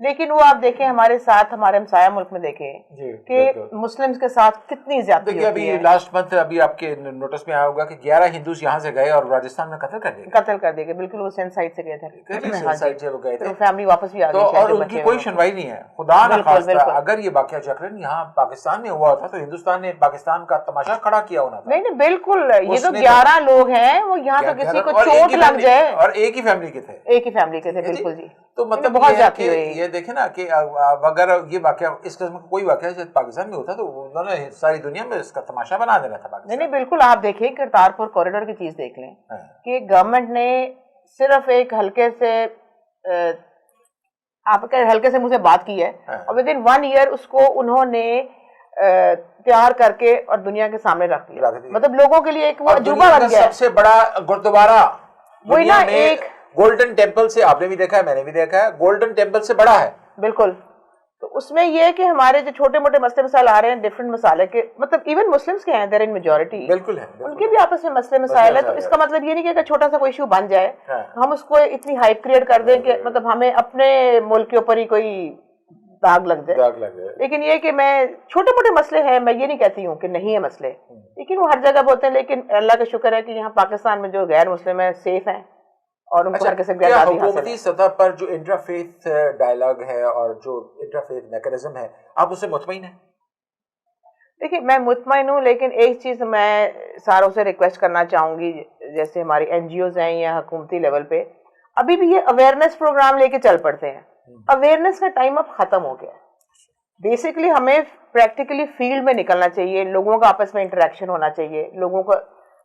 لیکن وہ آپ دیکھیں ہمارے ساتھ ہمارے ہمسایہ ملک میں دیکھیں کہ مسلمس کے ساتھ کتنی زیادتی دیکھیے ابھی لاسٹ منتھ ابھی آپ کے نوٹس میں آیا ہوگا کہ 11 ہندوز یہاں سے گئے اور راجستھان میں قتل کر دیے گئے. بالکل وہ سینڈ سائڈ سے گئے تھے, سائڈ سے وہ گئے تھے, فیملی واپس بھی آ تو گئی اور ان کی کوئی سنوائی نہیں ہے. خدا نہ خواستہ اگر یہ واقعہ چکرن یہاں پاکستان میں ہوا ہوتا تو ہندوستان نے پاکستان کا تماشا کھڑا کیا ہونا تھا. نہیں بالکل, یہ تو 11 لوگ ہیں, وہ یہاں تو کسی کو چوٹ لگ جائے, اور ایک ہی فیملی کے تھے, بالکل جی. تو مطلب بہت زیادتی ہوئی. یہ دیکھیں نا کہ اگر یہ واقعہ اس قسم کا کوئی واقعہ پاکستان میں ہوتا تو انہوں نے ساری دنیا میں اس کا تماشا بنا دینا تھا. نہیں بالکل, آپ دیکھیں کرتارپور کوریڈور کی چیز دیکھ لیں کہ گورنمنٹ نے صرف ایک ہلکے سے آپ کے ہلکے سے مجھ سے بات کی ہے اور ود ان 1 ایئر اس کو انہوں نے تیار کر کے اور دنیا کے سامنے رکھ دیا. مطلب لوگوں کے لیے ایک وہ عجوبہ بن گیا. سب سے بڑا گردوارہ وہی نا, ایک گولڈن ٹیمپل سے, آپ نے بھی دیکھا ہے میں نے بھی دیکھا ہے, گولڈن ٹیمپل سے بڑا ہے. بالکل. تو اس میں یہ ہے کہ ہمارے جو چھوٹے موٹے مسئلے مسائل آ رہے ہیں ڈفرینٹ مسالے کے, مطلب ایون مسلمس کے ہیں دیر ان میجورٹی, بالکل ہے, ان کے بھی آپس میں مسئلے مسائل ہے. تو اس کا مطلب یہ نہیں کہ اگر چھوٹا سا کوئی ایشو بن جائے ہم اس کو اتنی ہائپ کریٹ کر دیں کہ مطلب ہمیں اپنے ملک کے اوپر ہی کوئی داغ لگ جائے. لیکن یہ کہ میں چھوٹے موٹے مسئلے ہیں, میں یہ نہیں کہتی ہوں کہ نہیں ہے مسئلے, لیکن وہ ہر جگہ ہوتے ہیں. لیکن اللہ کا شکر ہے کہ یہاں پاکستان میں جو غیر مسلم ہیں سیف ہیں اور ان کو ہر قسم کی آزادی حاصل ہے. حکومتی سطح پر جو انٹرا فیتھ ڈائلاگ ہے اور جو انٹرا فیتھ میکانزم ہے, آپ اس سے مطمئن ہیں؟ دیکھیے میں مطمئن ہوں, لیکن ایک چیز میں ساروں سے ریکویسٹ کرنا چاہوں گی, جیسے ہماری این جی اوز ہیں یا حکومتی لیول پہ ابھی بھی یہ اویئرنیس پروگرام لے کے چل پڑتے ہیں. اویئرنیس کا ٹائم اب ختم ہو گیا ہے. بیسیکلی ہمیں پریکٹیکلی فیلڈ میں نکلنا چاہیے, لوگوں کا آپس میں انٹریکشن ہونا چاہیے, لوگوں کو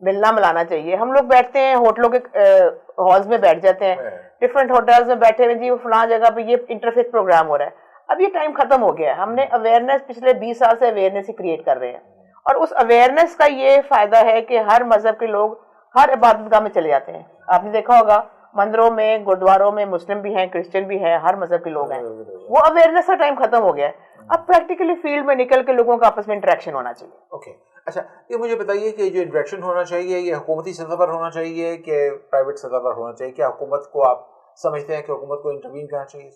ملنا ملانا چاہیے. ہم لوگ بیٹھتے ہیں ہوٹلوں کے ہالز میں بیٹھ جاتے ہیں, ڈفرینٹ ہوٹلز میں بیٹھے ہوئے جی فلاں جگہ پہ یہ انٹرفیتھ پروگرام ہو رہا ہے. اب یہ ٹائم ختم ہو گیا ہے. ہم نے اویئرنیس پچھلے 20 سال سے اویئرنیس ہی کریٹ کر رہے ہیں, اور اس اویئرنیس کا یہ فائدہ ہے کہ ہر مذہب کے لوگ ہر عبادت گاہ میں چلے جاتے ہیں. آپ نے دیکھا ہوگا مندروں میں گردواروں میں مسلم بھی ہیں, کرسچن بھی ہیں, ہر مذہب کے لوگ ہیں. وہ اویئرنیس کا ٹائم ختم ہو گیا ہے. اب پریکٹیکلی فیلڈ میں نکل کے لوگوں کا آپس میں انٹریکشن ہونا چاہیے. اوکے, اچھا یہ مجھے بتائیے کہ جو انٹریکشن ہونا چاہیے یہ حکومتی سطح پر ہونا چاہیے کہ پرائیویٹ سطح پر ہونا چاہیے؟ کیا حکومت کو آپ سمجھتے ہیں کہ حکومت کو انٹروین کرنا چاہیے؟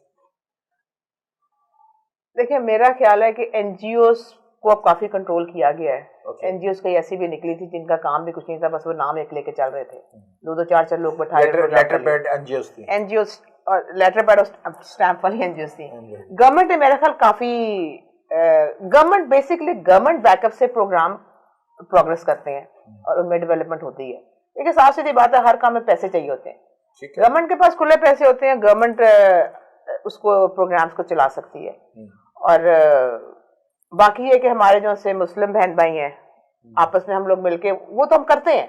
دیکھیں میرا خیال ہے کہ این جی اوز کو اب کافی کنٹرول کیا گیا ہے. این جی اوز کئی ایسی بھی نکلی تھی جن کا کام بھی کچھ نہیں تھا, بس وہ نام ایک لے کے چل رہے تھے, 2-4 لوگ بٹھائے. Letter pad N G Os تھی, این جی اوز اور لیٹر پیڈ اور اسٹیمپ والی این جی اوز تھی. گورنمنٹ نے میرا خیال کافی government basically government backup سے پروگرام پروگرس کرتے ہیں اور ان میں ڈیولپمنٹ ہوتی ہے. لیکن صاف سیدھی بات ہے ہر کام میں پیسے چاہیے ہوتے ہیں. گورنمنٹ کے پاس کھلے پیسے ہوتے ہیں, گورنمنٹ اس کو پروگرامس کو چلا سکتی ہے. اور باقی یہ کہ ہمارے جو سے مسلم بہن بھائی ہیں آپس میں ہم لوگ مل کے وہ تو ہم کرتے ہیں,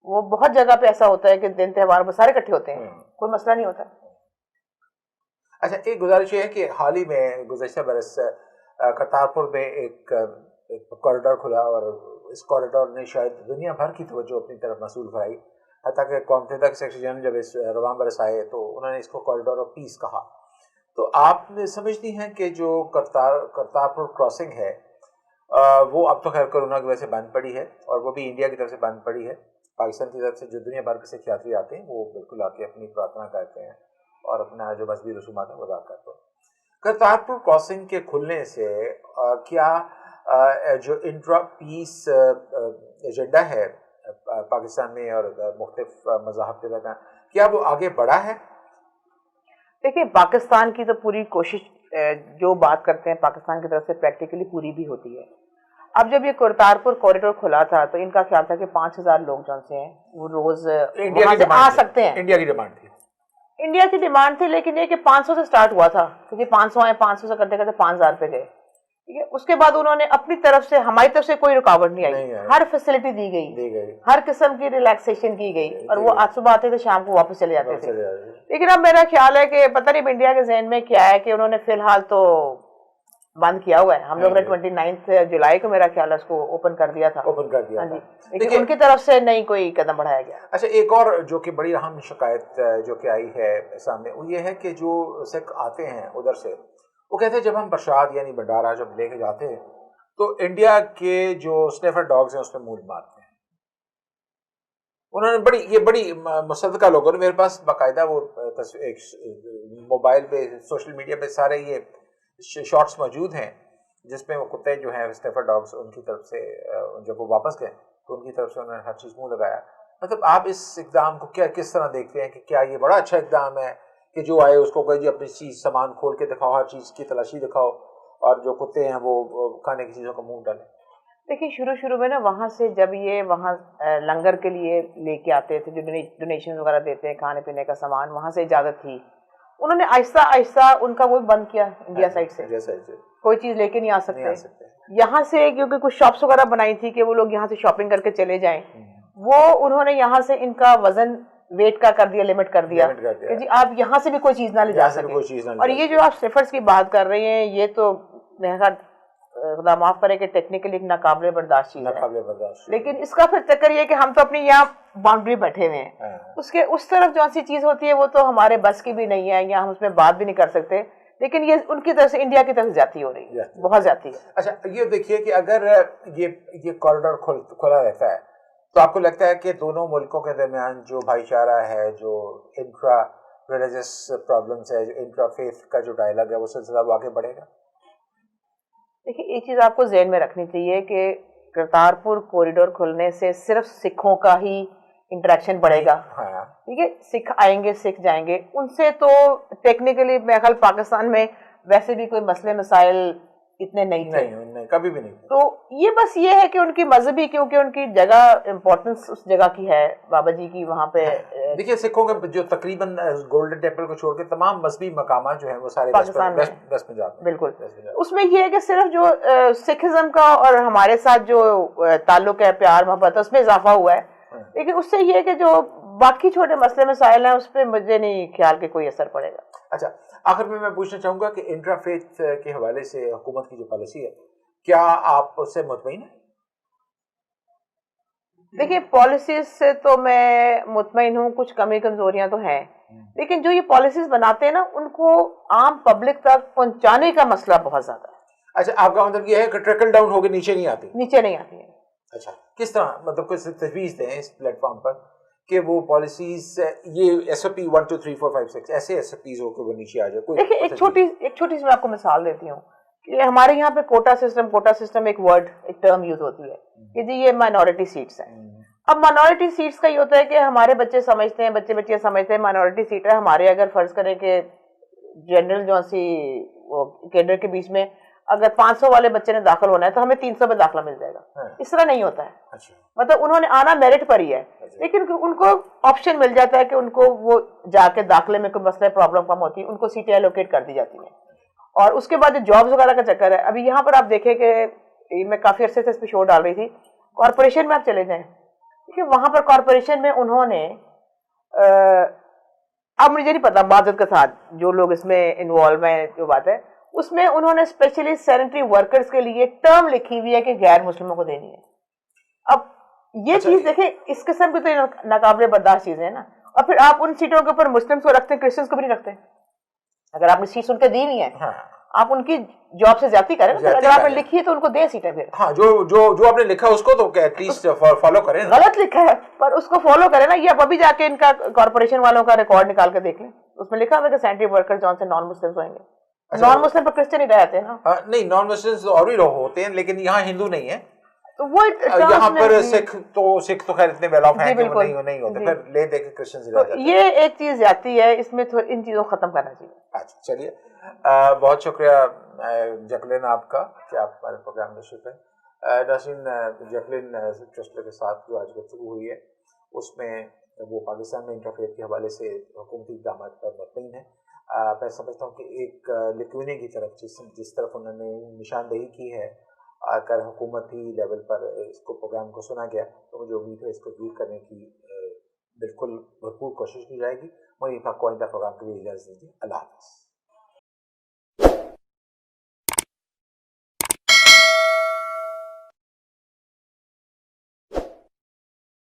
وہ بہت جگہ پہ ایسا ہوتا ہے کہ دن تہوار میں سارے اکٹھے ہوتے ہیں, کوئی مسئلہ نہیں ہوتا. اچھا ایک گزارش یہ ہے کہ حال ہی میں گزشتہ برس کرتارپور میں ایک کوریڈور کھلا اور اس کوریڈور نے شاید دنیا بھر کی توجہ اپنی طرف موصول کرائی. حتیٰ کہ قوم متحدہ کے سیکرٹری جنرل جب اس رواں برس آئے تو انہوں نے اس کو کوریڈور آف پیس کہا. تو آپ نے سمجھتی ہیں کہ جو کرتارپور کراسنگ ہے وہ اب تو خیر کرونا کی وجہ سے بند پڑی ہے, اور وہ بھی انڈیا کی طرف سے بند پڑی ہے. پاکستان کی طرف سے جو دنیا بھر سے یاتری آتے ہیں وہ بالکل آ کے اپنی پرارتھنا کرتے ہیں اور اپنا جو مذہبی رسومات ہیں وہ ادا کرتے ہیں. کرتارپور کراسنگ کے کھلنے سے کیا جو انٹرا پیس ایجنڈا ہے پاکستان میں اور مختلف مذاہب کے درمیان, کیا وہ آگے بڑھا ہے؟ دیکھیں پاکستان کی تو پوری کوشش جو بات کرتے ہیں پاکستان کی طرف سے پریکٹیکلی پوری بھی ہوتی ہے. اب جب یہ کرتارپور کوریڈور کھلا تھا تو ان کا خیال تھا کہ 5000 لوگ جو سے ہیں وہ روز وہاں سے آ سکتے ہیں. انڈیا کی ڈیمانڈ تھی, انڈیا کی ڈیمانڈ تھی, لیکن یہ کہ 500 سے سٹارٹ ہوا تھا, کیونکہ 500 آئے, 500 سے کرتے کرتے 5000 پہ گئے. ٹھیک ہے, اس کے بعد انہوں نے اپنی طرف سے ہماری طرف سے کوئی رکاوٹ نہیں آئی, ہر فیسلٹی دی گئی, ہر قسم کی ریلیکسیشن کی گئی, اور وہ آج صبح آتے تھے شام کو واپس چلے جاتے تھے. لیکن اب میرا خیال ہے کہ پتہ نہیں انڈیا کے ذہن میں کیا ہے کہ انہوں نے فی الحال تو بند کیا ہوا ہے. ہم لوگ نے 29 جولائی کو میرا خیال ہے اس کو اوپن کر دیا تھا. لیکن ان کی طرف سے نہیں کوئی قدم بڑھایا گیا. اچھا ایک اور جو کہ بڑی اہم شکایت جو کہ آئی ہے سامنے وہ یہ ہے کہ جو سکھ آتے ہیں ادھر سے وہ کہتے ہیں جب ہم پرشاد یعنی بھنڈارا جب لے کے جاتے ہیں تو انڈیا کے جو سنیفر ڈاگز ہیں اس پہ مول مارتے ہیں. انہوں نے یہ بڑی مصدقہ لوگوں نے، میرے پاس باقاعدہ وہ موبائل پہ سوشل میڈیا پہ سارے یہ شارٹس موجود ہیں جس میں وہ کتے جو ہیں اسنیفر ڈاگس، ان کی طرف سے جب وہ واپس گئے تو ان کی طرف سے انہوں نے ہر چیز منہ لگایا. مطلب آپ اس اقدام کو کس طرح دیکھتے ہیں کہ کیا یہ بڑا اچھا اقدام ہے کہ جو آئے اس کو کہے جی اپنی چیز سامان کھول کے دکھاؤ، ہر چیز کی تلاشی دکھاؤ، اور جو کتے ہیں وہ کھانے کی چیزوں کا منہ ڈالیں؟ دیکھیے شروع میں نا وہاں سے جب یہ وہاں لنگر کے لیے لے کے آتے تھے، جو ڈونیشن وغیرہ دیتے ہیں کھانے پینے کا سامان، وہاں سے اجازت تھی. انہوں نے آہستہ آہستہ ان کا وہ بند کیا انڈیا سائڈ سے، کوئی چیز لے کے نہیں آ سکتے. یہاں سے کیونکہ کچھ شاپس وغیرہ بنائی تھی کہ وہ لوگ یہاں سے شاپنگ کر کے چلے جائیں، وہ انہوں نے یہاں سے ان کا وزن ویٹ کا کر دیا، لمٹ کر دیا کہ جی آپ یہاں سے بھی کوئی چیز نہ لے جا سکیں. اور یہ جو آپ سنیفرز کی بات کر رہے ہیں، یہ تو میرے خیال خدا معاف کرے کہ ٹیکنیکلی ایک ناقابل برداشت چیز ہے، لیکن اس کا پھر چکر یہ کہ ہم تو اپنی یہاں باؤنڈری بیٹھے ہوئے ہیں، اس طرف جو سی چیز ہوتی ہے وہ تو ہمارے بس کی بھی نہیں ہے، یا ہم اس میں بات بھی نہیں کر سکتے. لیکن یہ ان کی طرف سے انڈیا کی طرف زیادتی ہو رہی ہے، بہت زیادتی ہے. اچھا یہ دیکھیے کہ اگر یہ کوریڈور کھلا رہتا ہے تو آپ کو لگتا ہے کہ دونوں ملکوں کے درمیان جو بھائی چارہ ہے، جو انٹرا ریلیجس پرابلمس ہے، جو انٹرا فیتھ کا جو ڈائلاگ ہے، وہ سلسلہ وہ آگے بڑھے گا؟ دیکھیے ایک چیز آپ کو ذہن میں رکھنی چاہیے کہ کرتارپور کوریڈور کھلنے سے صرف سکھوں کا ہی انٹریکشن بڑھے گا. ٹھیک ہے، سکھ آئیں گے، سکھ جائیں گے، ان سے تو ٹیکنیکلی میرے خیال پاکستان میں ویسے بھی کوئی مسئلے مسائل اتنے نہیں تھے، کبھی بھی نہیں. تو یہ بس یہ ہے کہ ان کی مذہبی، کیونکہ ان کی جگہ امپورٹنس اس جگہ کی ہے، بابا جی کی وہاں پہ. دیکھیے سکھوں کے جو تقریباً گولڈن ٹیمپل کو چھوڑ کے تمام مذہبی مقامات جو ہیں وہ سارے پاکستان میں ویسٹ پنجاب میں. بالکل. اس میں یہ ہے کہ صرف جو سکھزم کا اور ہمارے ساتھ جو تعلق ہے، پیار محبت، اس میں اضافہ ہوا ہے. لیکن اس سے یہ ہے کہ جو باقی چھوٹے مسئلے مسائل ہیں اس پہ مجھے نہیں خیال کہ کوئی اثر پڑے گا. اچھا آخر میں پوچھنا چاہوں گا کہ انٹرا فیتھ کے حوالے سے حکومت کی جو پالیسی ہے، کیا آپ اس سے مطمئن ہیں؟ دیکھیے پالیسیز سے تو میں مطمئن ہوں، کچھ کمی کمزوریاں تو ہیں، لیکن جو یہ پالیسیز بناتے ہیں نا ان کو عام پبلک تک پہنچانے کا مسئلہ بہت زیادہ ہے. اچھا آپ کا مطلب یہ ہے کہ ٹریکل ڈاؤن ہو کے نیچے نہیں آتی ہے. اچھا کس طرح، مطلب کوئی تجویز دیں اس پلیٹ فارم پر کہ وہ پالیسیز، یہ ایس او پی 1 2 3 4 5 6 ایسے ایس او پیز ہو کہ وہ نیچے آ جائے. دیکھیے ایک چھوٹی سی میں آپ کو مثال دیتی ہوں کہ ہمارے یہاں پہ کوٹا سسٹم ایک ورڈ، ایک ٹرم یوز ہوتی ہے کہ جی یہ مائنورٹی سیٹس ہیں. اب مائنورٹی سیٹس کا یہ ہوتا ہے کہ ہمارے بچے سمجھتے ہیں، بچے سمجھتے ہیں مائنورٹی سیٹ ہے ہمارے. اگر فرض کریں کہ جنرل جو سی کیڈر کے بیچ میں اگر 500 والے بچے نے داخل ہونا ہے تو ہمیں 300 میں داخلہ مل جائے گا. اس طرح نہیں ہوتا ہے. مطلب انہوں نے آنا میرٹ پر ہی ہے، لیکن ان کو آپشن مل جاتا ہے کہ ان کو وہ جا کے داخلے میں کوئی مسئلہ پرابلم کم ہوتی ہے، ان کو سیٹیں الوکیٹ کر دی جاتی ہیں. اور اس کے بعد جو جابز وغیرہ کا چکر ہے، ابھی یہاں پر آپ دیکھیں کہ میں کافی عرصے سے اس پہ شو ڈال رہی تھی، کارپوریشن میں آپ چلے جائیں کہ وہاں پر کارپوریشن میں انہوں نے اب مجھے نہیں پتا معذرت کے ساتھ جو لوگ اس میں انوالو ہیں، جو بات ہے اس میں انہوں نے اسپیشلی سینیٹری ورکرز کے لیے ٹرم لکھی ہوئی ہے کہ غیر مسلموں کو دینی ہے. اب یہ چیز دیکھیں اس قسم کی تو ناقابل برداشت چیزیں ہیں نا. اور پھر آپ ان سیٹوں کے اوپر مسلمس کو رکھتے ہیں، کرسچنس کو بھی نہیں رکھتے. اگر آپ نے سیٹس ان کے دی نہیں ہے آپ ان کی جاب سے زیادتی کریں. اگر آپ نے لکھی ہے تو ان کو دیں سیٹیں. پھر ہاں جو آپ نے لکھا اس کو تو ایٹ لیسٹ فالو کریں. غلط لکھا ہے پر اس کو فالو کریں نا. یہ ابھی جا کے ان کا کارپوریشن والوں کا ریکارڈ نکال کے دیکھ لیں، اس میں لکھا ہوا ہے کہ سینیٹری ورکر جون سے نان مسلم ہوئیں گے. نان مسلم پر کرسچن ہی رہتے ہیں نا. نہیں نان مسلم اور بھی لوگ ہوتے ہیں لیکن یہاں ہندو نہیں ہے. تو وہ یہاں پر سکھ تو خیر اتنے ویل آف ہیں کہ وہ نہیں ہوتے، پھر لے دے کے کرسچن سے جاتے ہیں. یہ ایک چیز جاتی ہے، اس میں ان چیزوں کو ختم کرنا چاہیے. اچھا چلیے بہت شکریہ جیکلین آپ کا کہ آپ ہمارے پروگرام میں شرکت ہیں. ناظرین جیکلین ٹرسٹر کے ساتھ جو آج گفتگو ہوئی ہے اس میں وہ پاکستان میں انٹرفیئر کے حوالے سے حکومتی اقدامات پر مطمئن ہے. میں سمجھتا ہوں کہ ایک لکونے کی طرف جس طرف انہوں نے نشاندہی کی ہے، اگر حکومتی لیول پر اس کو پروگرام کو سنا گیا تو مجھے امید ہے اس کو دور کرنے کی بالکل بھرپور کوشش کی جائے گی. منیب حق کو آئندہ پروگرام کے لیے اجازت دیجیے. اللہ حافظ.